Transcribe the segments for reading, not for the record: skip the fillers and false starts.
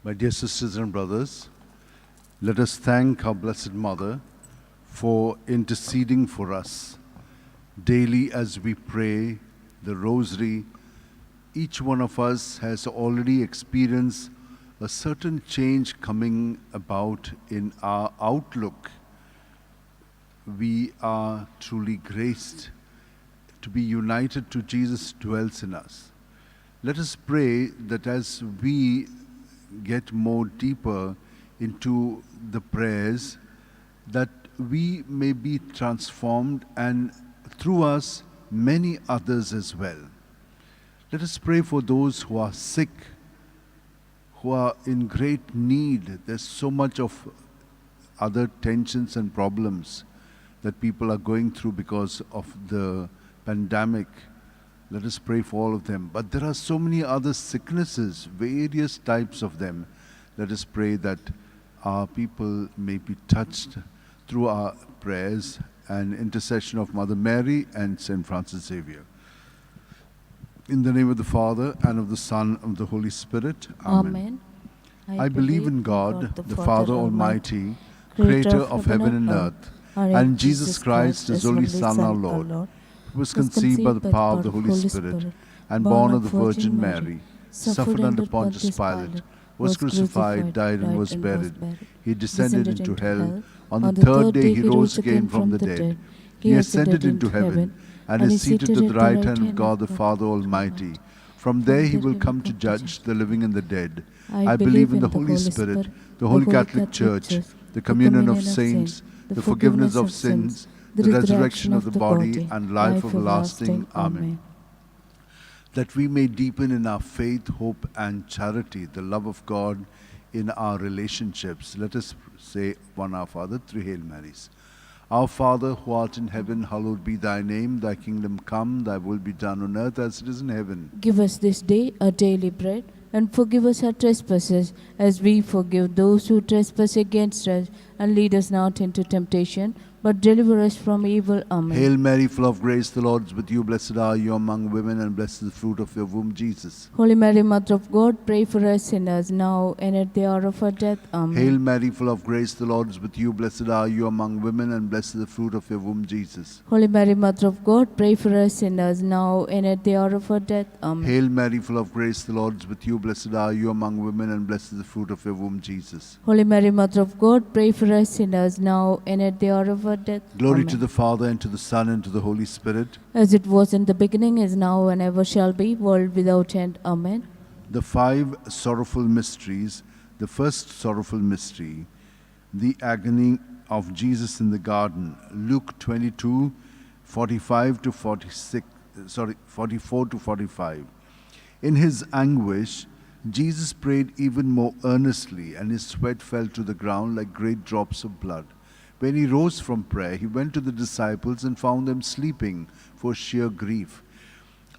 My dear sisters and brothers, let us thank our Blessed Mother for interceding for us. Daily as we pray the Rosary, each one of us has already experienced a certain change coming about in our outlook. We are truly graced to be united to Jesus dwells in us. Let us pray that as we get more deeper into the prayers, that we may be transformed and through us many others as well. Let us pray for those who are sick, who are in great need. There's so much of other tensions and problems that people are going through because of the pandemic. Let us pray for all of them. But there are so many other sicknesses, various types of them. Let us pray that our people may be touched through our prayers and intercession of Mother Mary and St. Francis Xavier. In the name of the Father, and of the Son, and of the Holy Spirit. Amen. I believe in God, the Father Almighty, creator of heaven and earth, and Jesus Christ, his only Son, our Lord, who was conceived by the power of the Holy Spirit, and born of the Virgin Mary, suffered under Pontius Pilate, was crucified, died, and was buried. He descended into hell. On the third day he rose again from the dead. He ascended into heaven, and is seated at the right hand of God the Father Almighty. From there he will come to judge the living and the dead. I believe in the Holy Spirit, the Holy Catholic Church, the communion of saints, the forgiveness of sins, the resurrection of the body, and life everlasting. Amen. That we may deepen in our faith, hope, and charity, the love of God in our relationships. Let us say one Our Father, 3 Hail Marys. Our Father, who art in heaven, hallowed be thy name. Thy kingdom come, thy will be done on earth as it is in heaven. Give us this day our daily bread, and forgive us our trespasses, as we forgive those who trespass against us. And lead us not into temptation, but deliver us from evil. Amen. Hail Mary, full of grace, the Lord is with you. Blessed are you among women, and blessed is the fruit of your womb, Jesus. Holy Mary, Mother of God, pray for us sinners, now and at the hour of our death. Amen. Hail Mary, full of grace, the Lord is with you. Blessed are you among women, and blessed is the fruit of your womb, Jesus. Holy Mary, Mother of God, pray for us sinners, now and at the hour of our death. Amen. Hail Mary, full of grace, the Lord is with you. Blessed are you among women, and blessed is the fruit of your womb, Jesus. Holy Mary, Mother of God, pray for us sinners, now and at the hour of our death. Glory Amen. to the Father, and to the Son, and to the Holy Spirit. As it was in the beginning, is now, and ever shall be, world without end. Amen. The 5 sorrowful mysteries. The first sorrowful mystery, the agony of Jesus in the garden. Luke 22, 44 to 45. In his anguish, Jesus prayed even more earnestly, and his sweat fell to the ground like great drops of blood. When he rose from prayer, he went to the disciples and found them sleeping for sheer grief.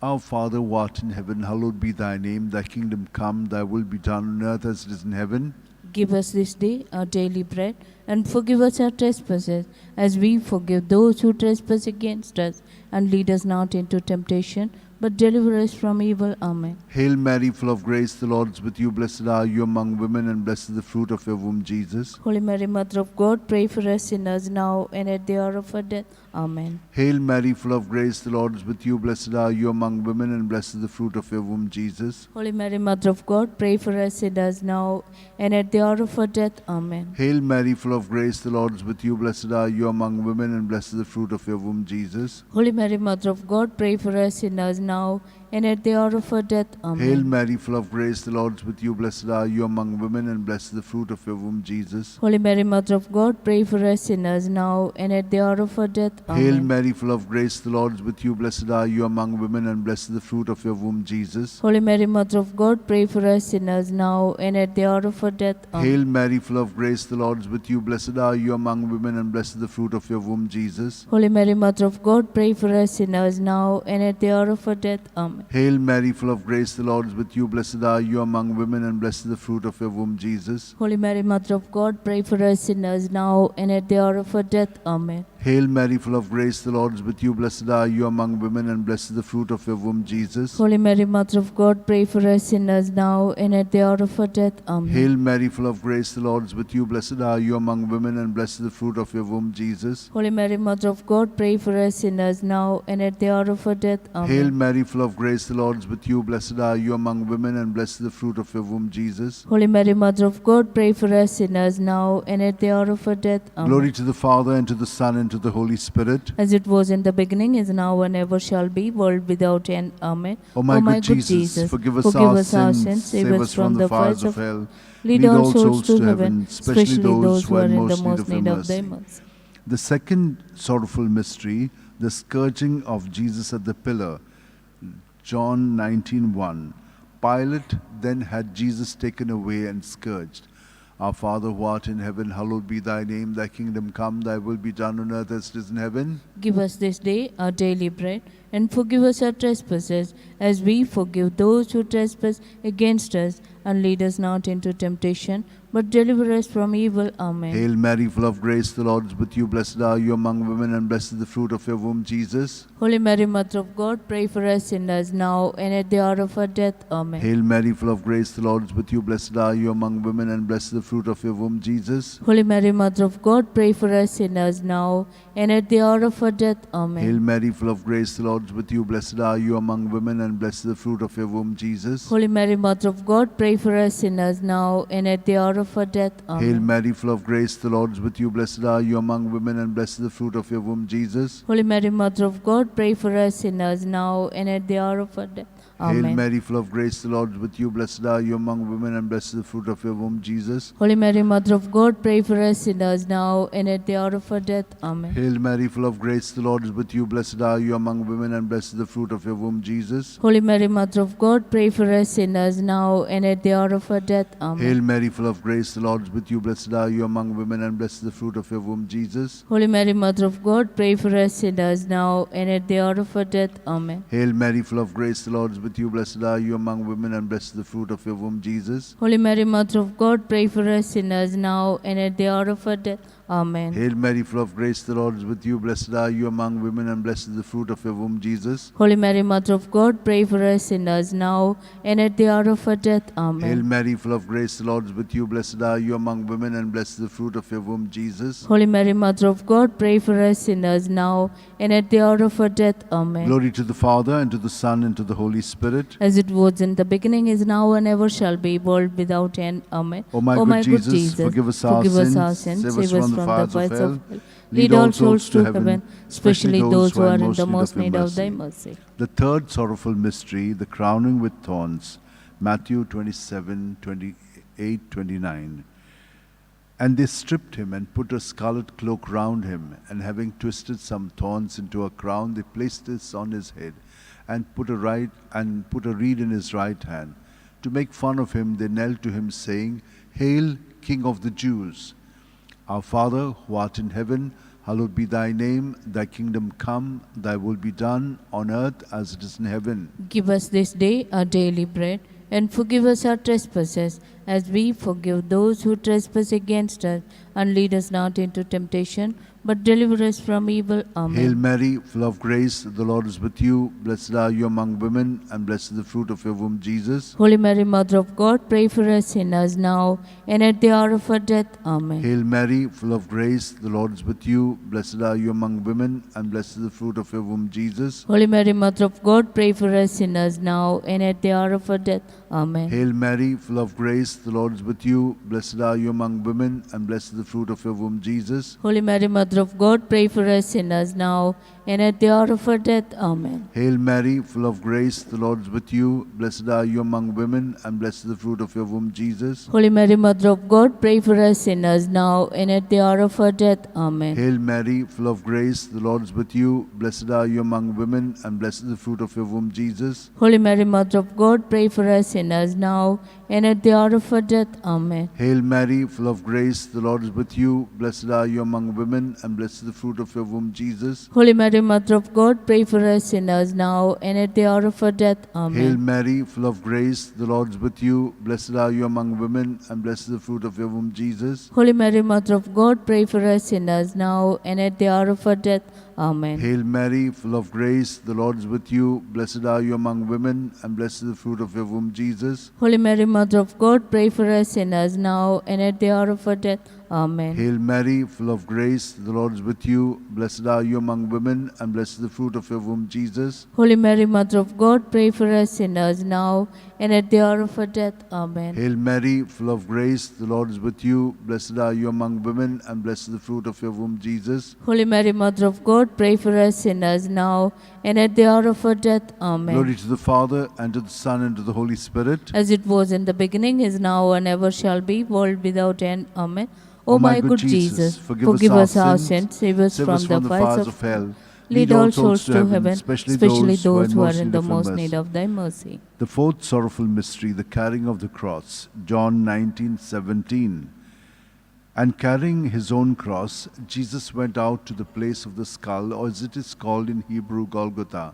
Our Father, who art in heaven, hallowed be thy name. Thy kingdom come, thy will be done on earth as it is in heaven. Give us this day our daily bread, and forgive us our trespasses, as we forgive those who trespass against us. And lead us not into temptation, but deliver us from evil. Amen. Hail Mary, full of grace, the Lord is with you. Blessed are you among women, and blessed is the fruit of your womb, Jesus. Holy Mary, Mother of God, pray for us sinners, now and at the hour of our death. Amen. Hail Mary, full of grace, the Lord is with you. Blessed are you among women, and blessed is the fruit of your womb, Jesus. Holy Mary, Mother of God, pray for us sinners, now and at the hour of our death. Amen. Hail Mary, full of grace, the Lord is with you. Blessed are you among women, and blessed is the fruit of your womb, Jesus. Holy Mary, Mother of God, pray for us sinners, now and at the hour of our death. Amen. Hail Mary, full of grace, the Lord is with you. Blessed are you among women, and blessed is the fruit of your womb, Jesus. Holy Mary, Mother of God, pray for us sinners, now and at the hour of our death. Amen. Hail Mary, full of grace, the Lord is with you. Blessed are you among women, and blessed is the fruit of your womb, Jesus. Holy Mary, Mother of God, pray for us sinners, now and at the hour of our death. Amen. Hail Mary, full of grace, the Lord is with you. Blessed are you among women, and blessed is the fruit of your womb, Jesus. Holy Mary, Mother of God, pray for us sinners, now and at the hour of our death. Amen. Hail Mary, full of grace, the Lord is with you. Blessed are you among women, and blessed is the fruit of your womb, Jesus. Holy Mary, Mother of God, pray for us sinners, now and at the hour of our death. Amen. Hail Mary, full of grace, the Lord is with you. Blessed are you among women, and blessed is the fruit of your womb, Jesus. Holy Mary, Mother of God, pray for us sinners now and at the hour of our death. Amen. Hail Mary, full of grace, the Lord is with you. Blessed are you among women, and blessed is the fruit of your womb, Jesus. Holy Mary, Mother of God, pray for us sinners now and at the hour of our death. Amen. Hail Mary, full of grace, the Lord is with you. Blessed are you among women, and blessed is the fruit of your womb, Jesus. Holy Mary, Mother of God, pray for us sinners now and at the hour of our death. Amen. Glory to the Father, and to the Son, and to the Holy Spirit. As it was in the beginning, is now, and ever shall be, world without end. Amen. O my good Jesus, forgive us our sins, save us from the fires of hell. Lead all souls to heaven, especially those who are in the most need of thy mercy. The second sorrowful mystery, the scourging of Jesus at the pillar. John 19:1. Pilate then had Jesus taken away and scourged. Our Father who art in heaven, hallowed be thy name. Thy kingdom come, thy will be done on earth as it is in heaven. Give us this day our daily bread, and forgive us our trespasses, as we forgive those who trespass against us. And lead us not into temptation, but deliver us from evil. Amen. Hail Mary, full of grace, the Lord is with you. Blessed are you among women, and blessed is the fruit of your womb, Jesus. Holy Mary, Mother of God, pray for us sinners now and at the hour of our death. Amen. Hail Mary, full of grace, the Lord is with you. Blessed are you among women, and blessed is the fruit of your womb, Jesus. Holy Mary, Mother of God, pray for us sinners now and at the hour of our death. Amen. Hail Mary, full of grace, the Lord is with you. Blessed are you among women, and blessed is the fruit of your womb, Jesus. Holy Mary, Mother of God, pray for us sinners now and at the hour of our death. Amen. Hail Mary, full of grace, the Lord is with you. Blessed are you among women, and blessed is the fruit of your womb, Jesus. Holy Mary, Mother of God, pray for us sinners now and at the hour of our death. Amen. Hail Mary, full of grace, the Lord is with you. Blessed are you among women, and blessed is the fruit of your womb, Jesus. Holy Mary, Mother of God, pray for us sinners now and at the hour of our death. Amen. Hail Mary, full of grace, the Lord is with you. Blessed are you among women, and blessed is the fruit of your womb, Jesus. Holy Mary, Mother of God, pray for us sinners now and at the hour of our death. Amen. Hail Mary, full of grace, the Lord is with you. Blessed are you among women, and blessed is the fruit of your womb, Jesus. Holy Mary, Mother of God, pray for us sinners now and at the hour of our death. Amen. Hail Mary, full of grace, the Lord is with you. Blessed are you among women, and blessed is the fruit of your womb, Jesus. Holy Mary, Mother of God, pray for us sinners now and at the hour of our death. Amen. Hail Mary, full of grace, the Lord is with you. Blessed are you among women, and blessed is the fruit of your womb, Jesus. Holy Mary, Mother of God, pray for us sinners now and at the hour of our death. Amen. Hail Mary, full of grace, the Lord is with you. Blessed are you among women, and blessed is the fruit of your womb, Jesus. Holy Mary, Mother of God, pray for us sinners now and at the hour of our death. Amen. Glory to the Father, and to the Son, and to the Holy Spirit. As it was in the beginning, is now, and ever shall be, world without end. Amen. O my good Jesus, forgive us our sins, save us from the fires of hell. Lead all souls to heaven, especially those who are in the most need of thy mercy. The third sorrowful mystery, the crowning with thorns. Matthew 27:28-29. And they stripped him and put a scarlet cloak round him, and having twisted some thorns into a crown, they placed this on his head, and put a reed in his right hand. To make fun of him, they knelt to him, saying, Hail, King of the Jews! Our Father, who art in heaven, hallowed be thy name. Thy kingdom come, thy will be done on earth as it is in heaven. Give us this day our daily bread, and forgive us our trespasses, as we forgive those who trespass against us. And lead us not into temptation, but deliver us from evil. Amen. Hail Mary, full of grace, the Lord is with you. Blessed are you among women, and blessed is the fruit of your womb, Jesus. Holy Mary, Mother of God, pray for us sinners now and at the hour of our death. Amen. Hail Mary, full of grace, the Lord is with you. Blessed are you among women, and blessed is the fruit of your womb, Jesus. Holy Mary, Mother of God, pray for us sinners now and at the hour of our death. Amen. Hail Mary, full of grace, the Lord is with you. Blessed are you among women, and blessed is the fruit of your womb, Jesus. Holy Mary, Mother of God, pray for us sinners now and at the hour of our death. Amen. Hail Mary, full of grace, the Lord is with you. Blessed are you among women, and blessed is the fruit of your womb, Jesus. Holy Mary, Mother of God, pray for us sinners now and at the hour of our death. Amen. Hail Mary, full of grace, the Lord is with you. Blessed are you among women, and blessed is the fruit of your womb, Jesus. Holy Mary, Mother of God, pray for us sinners now and at the hour of our death. Amen. Hail Mary, full of grace, the Lord is with you. Blessed are you among women, and blessed is the fruit of your womb, Jesus. Holy Mary, Mother of God, pray for us sinners now and at the hour of our death. Amen. Hail Mary, full of grace, the Lord is with you. Blessed are you among women, and blessed is the fruit of your womb, Jesus. Holy Mary, Mother of God, pray for us sinners now and at the hour of our death. Amen. Hail Mary, full of grace, the Lord is with you. Blessed are you among women, and blessed is the fruit of your womb, Jesus. Holy Mary, Mother of God, pray for us sinners now and at the hour of our death. Amen. Hail Mary, full of grace, the Lord is with you. Blessed are you among women, and blessed is the fruit of your womb, Jesus. Holy Mary, Mother of God, pray for us sinners now and at the hour of our death. Amen. Hail Mary, full of grace, the Lord is with you. Blessed are you among women, and blessed is the fruit of your womb, Jesus. Holy Mary, Mother of God, pray for us sinners now and at the hour of our death. Amen. Glory to the Father, and to the Son, and to the Holy Spirit. As it was in the beginning, is now, and ever shall be, world without end. Amen. O my good Jesus, forgive us our sins, save us from the fires of hell. Lead all souls to heaven, especially those who are in the most mercy. need of thy mercy. The fourth sorrowful mystery, the carrying of the cross, John 19:17. And carrying his own cross, Jesus went out to the place of the skull, or as it is called in Hebrew, Golgotha.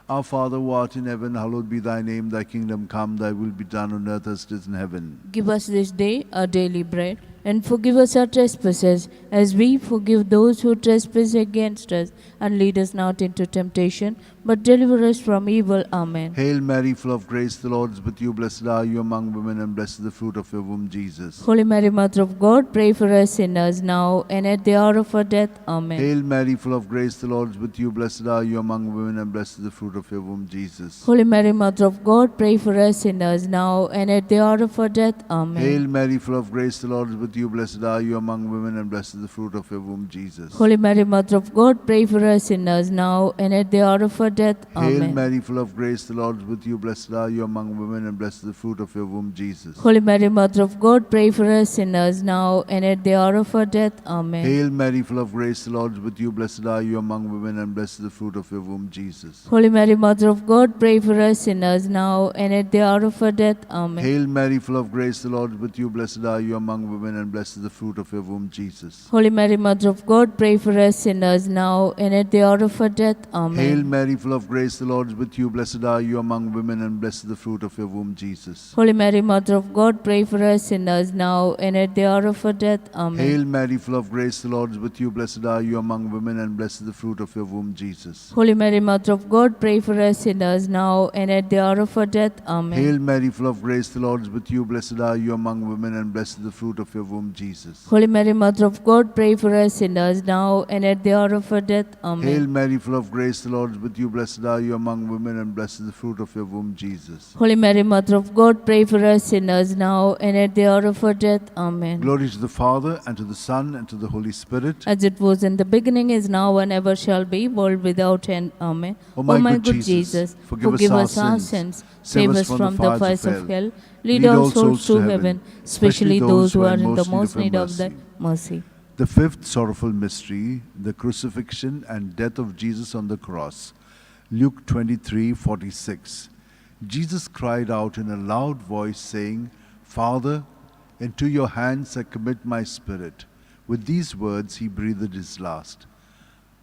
Our Father who art in heaven, hallowed be thy name, thy kingdom come, thy will be done on earth as it is in heaven. Give us this day our daily bread, and forgive us our trespasses, as we forgive those who trespass against us. And lead us not into temptation, but deliver us from evil. Amen. Hail Mary, full of grace, the Lord is with you. Blessed are you among women, and blessed is the fruit of your womb, Jesus. Holy Mary, Mother of God, pray for us sinners now and at the hour of our death. Amen. Hail Mary, full of grace, the Lord is with you. Blessed are you among women, and blessed is the fruit of your womb, Jesus. Holy Mary, Mother of God, pray for us sinners now and at the hour of our death. Amen. Hail Mary, full of grace, the Lord is with you. Blessed are you among women, and blessed is the fruit of your womb, Jesus. Holy Mary, Mother of God, pray for us sinners now and at the hour of our death. Hail Amen. Mary, full of grace, the Lord is with you. Blessed are you among women, and blessed is the fruit of your womb, Jesus. Holy Mary, Mother of God, pray for us sinners now and at the hour of our death. Amen. Hail Mary, full of grace, the Lord is with you. Blessed are you among women, and blessed is the fruit of your womb, Jesus. Holy Mary, Mother of God, pray for us sinners now and at the hour of our death. Amen. Hail Mary, full of grace, the Lord is with you. Blessed are you among women, and blessed is the fruit of your womb, Jesus. Holy Mary, Mother of God, pray for us sinners now and at the hour of our death. Amen. Hail Mary, full of grace, the Lord is with you. Blessed are you among women, and blessed is the fruit of your womb, Jesus. Holy Mary, Mother of God, pray for us sinners now and at the hour of our death. Amen. Hail Mary, full of grace, the Lord is with you. Blessed are you among women, and blessed is the fruit of your womb, Jesus. Holy Mary, Mother of God, pray for us sinners now and at the hour of our death. Amen. Hail Mary, full of grace, the Lord is with you. Blessed are you among women, and blessed is the fruit of your womb, Jesus. Holy Mary, Mother of God, pray for us sinners now and at the hour of our death. Amen. Hail Mary, full of grace, the Lord is with you. Blessed are you among women, and blessed is the fruit of your womb, Jesus. Holy Mary, Mother of God, pray for us sinners now and at the hour of our death. Amen. Glory to the Father, and to the Son, and to the Holy Spirit. As it was in the beginning, is now, and ever shall be, world without end. Amen. O my good Jesus, forgive us our sins, save us from the fires of hell, lead all souls to heaven, especially those who are in the most need of thy mercy. The fifth sorrowful mystery, the crucifixion and death of Jesus on the cross. Luke 23:46. Jesus cried out in a loud voice, saying, Father, into your hands I commit my spirit. With these words he breathed his last.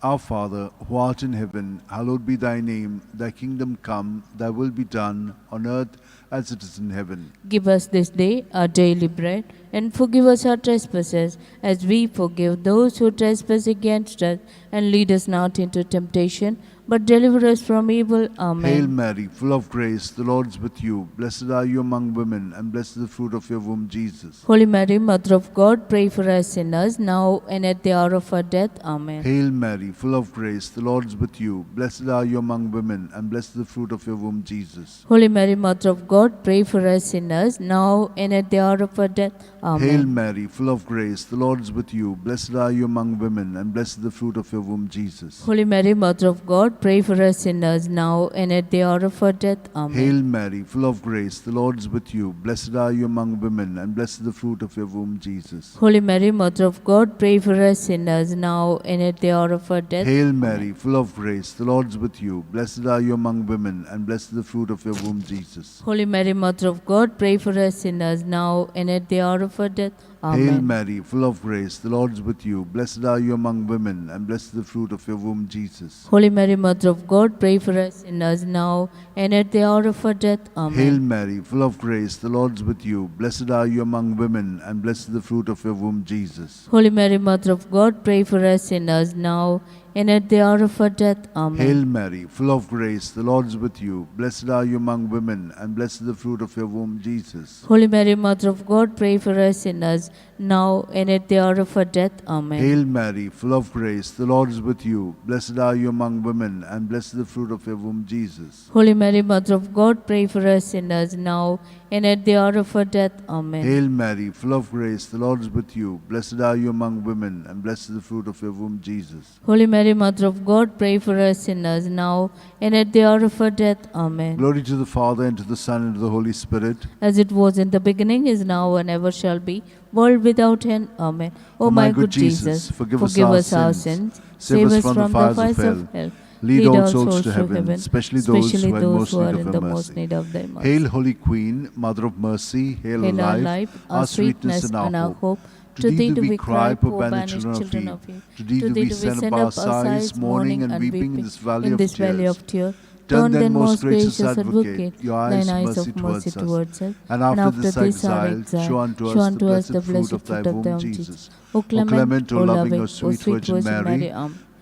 Our Father, who art in heaven, hallowed be thy name. Thy kingdom come, thy will be done, on earth as it is in heaven. Give us this day our daily bread, and forgive us our trespasses, as we forgive those who trespass against us. And lead us not into temptation, but deliver us from evil. Amen. Hail Mary, full of grace, the Lord is with you. Blessed are you among women, and blessed is the fruit of your womb, Jesus. Holy Mary, Mother of God, pray for us sinners, now and at the hour of our death. Amen. Hail Mary, full of grace, the Lord is with you. Blessed are you among women, and blessed is the fruit of your womb, Jesus. Holy Mary, Mother of God, pray for us sinners, now and at the hour of our death. Amen. Hail Mary, full of grace, the Lord is with you. Blessed are you among women, and blessed is the fruit of your womb, Jesus. Holy Mary, Mother of God, pray for us sinners, now and at the hour of our death. Amen. Hail Mary, full of grace, the Lord is with you. Blessed are you among women, and blessed is the fruit of your womb, Jesus. Holy Mary, Mother of God, pray for us sinners, now and at the hour of our death. Hail Mary, full of grace, the Lord is with you. Blessed are you among women, and blessed is the fruit of your womb, Jesus. Holy Mary, Mother of God, pray for us sinners, now and at the hour of of our death. Hail Amen. Mary, full of grace, the Lord is with you. Blessed are you among women, and blessed is the fruit of your womb, Jesus. Holy Mary, Mother of God, pray for us sinners now and at the hour of our death. Amen. Hail Mary, full of grace, the Lord is with you. Blessed are you among women, and blessed is the fruit of your womb, Jesus. Holy Mary, Mother of God, pray for us sinners now and at the hour of our death. Amen. Hail Mary, full of grace, the Lord is with you. Blessed are you among women, and blessed is the fruit of your womb, Jesus. Holy Mary, Mother of God, pray for us sinners now and at the hour of our death. Amen. Hail Mary, full of grace, the Lord is with you. Blessed are you among women, and blessed is the fruit of your womb, Jesus. Holy Mary, Mother of God, pray for us sinners now and at the hour of our death. Amen. Hail Mary, full of grace, the Lord is with you. Blessed are you among women, and blessed is the fruit of your womb, Jesus. Holy Mary, Mother of God, pray for us sinners now and at the hour of our death. Amen. Glory to the Father, and to the Son, and to the Holy Spirit. As it was in the beginning, is now, and ever shall be, world without end. Amen. O my good Jesus, forgive us our sins, save us from the fires of hell. Lead all souls to heaven, especially those who are in the most need of thy mercy. Hail, Holy Queen, Mother of Mercy, hail our life, our sweetness, and our hope. To thee do we cry, poor poor banished banished children of of Eve. Eve. To thee do we send up our sighs, mourning and weeping in this valley of tears. Turn then, most gracious Advocate, your thine eyes eyes of mercy towards us. and after this exile, show unto us the blessed fruit of thy womb, Jesus. O clement, O loving, O sweet Virgin Mary,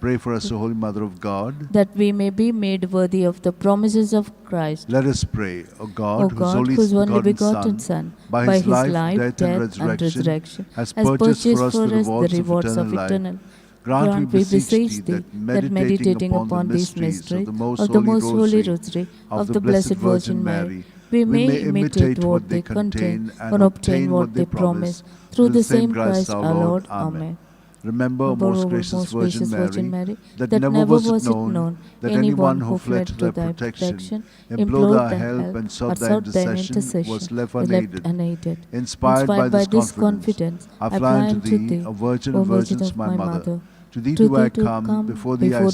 pray for us, O Holy Mother of God. that we may be made worthy of the promises of Christ. Let us pray, O O God, God, whose only begotten Son, by his life, death, and resurrection, has purchased for us the rewards of eternal life. Grant, we beseech thee, that meditating upon these mysteries of the most holy rosary of the Blessed Virgin Mary, we may imitate what they contain and obtain what they promise, through the same Christ our Lord. Amen. Remember, O most gracious Virgin Mary, that that never was it known that anyone who fled to thy protection, implored thy help, and sought thy intercession was left unaided. Inspired by this confidence, I fly unto thee, O Virgin of Virgins, my Mother. To thee do I come, before thee I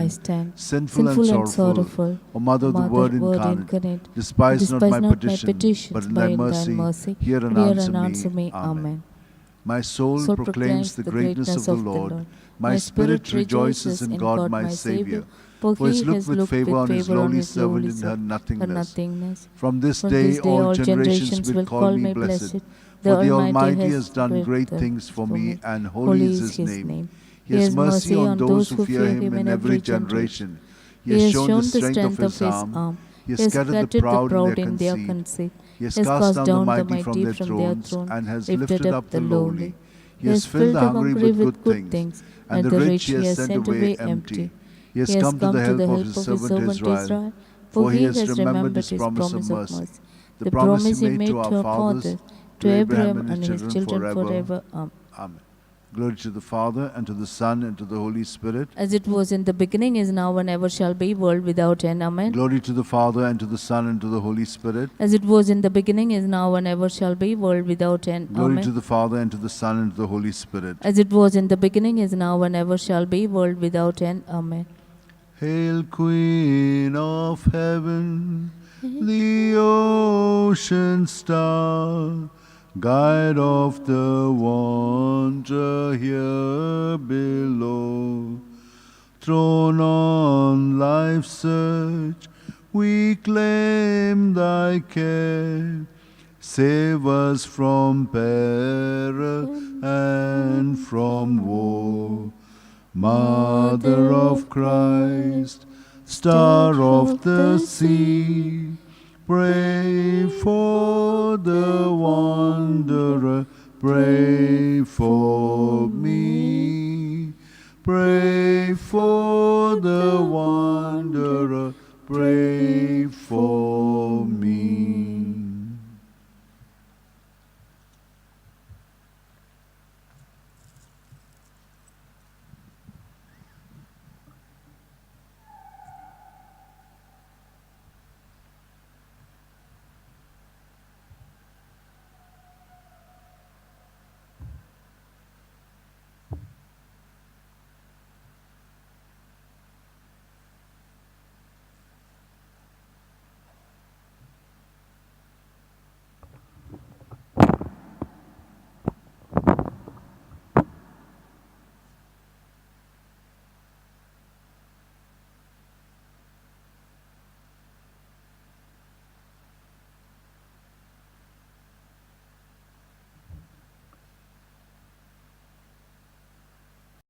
stand, sinful and sorrowful. O Mother of the Word incarnate, despise not my petition, but in thy mercy, hear and answer me. Amen. My soul proclaims the greatness of the Lord. My spirit rejoices in God my Saviour. For he has looked with favour on his lowly servant in her nothingness. From this day all generations will call me blessed. For the Almighty has done great things for me, and holy is his name. He has mercy on those who fear him in every generation. He has shown the strength of his arm. He has scattered the proud in their conceit. He has cast down the mighty from their thrones and has lifted up the lowly. He has filled the hungry with good things, and the rich he has sent away empty. He has come to the help of his servant Israel, for he has remembered his promise of mercy, the promise he made to our fathers, to Abraham and his children forever. Amen. Glory to the Father, and to the Son, and to the Holy Spirit. As it was in the beginning, is now, and ever shall be, world without end. Amen. Glory to the Father, and to the Son, and to the Holy Spirit. As it was in the beginning, is now, and ever shall be, world without end. Glory Amen. to the Father, and to the Son, and to the Holy Spirit. As it was in the beginning, is now, and ever shall be, world without end. Amen. Hail, Queen of Heaven, the ocean star, guide of the wanderer here below. Thrown on life's search, we claim thy care. Save us from peril and from woe. Mother of Christ, Star of the sea, pray for the wanderer, pray for me. Pray for the wanderer, pray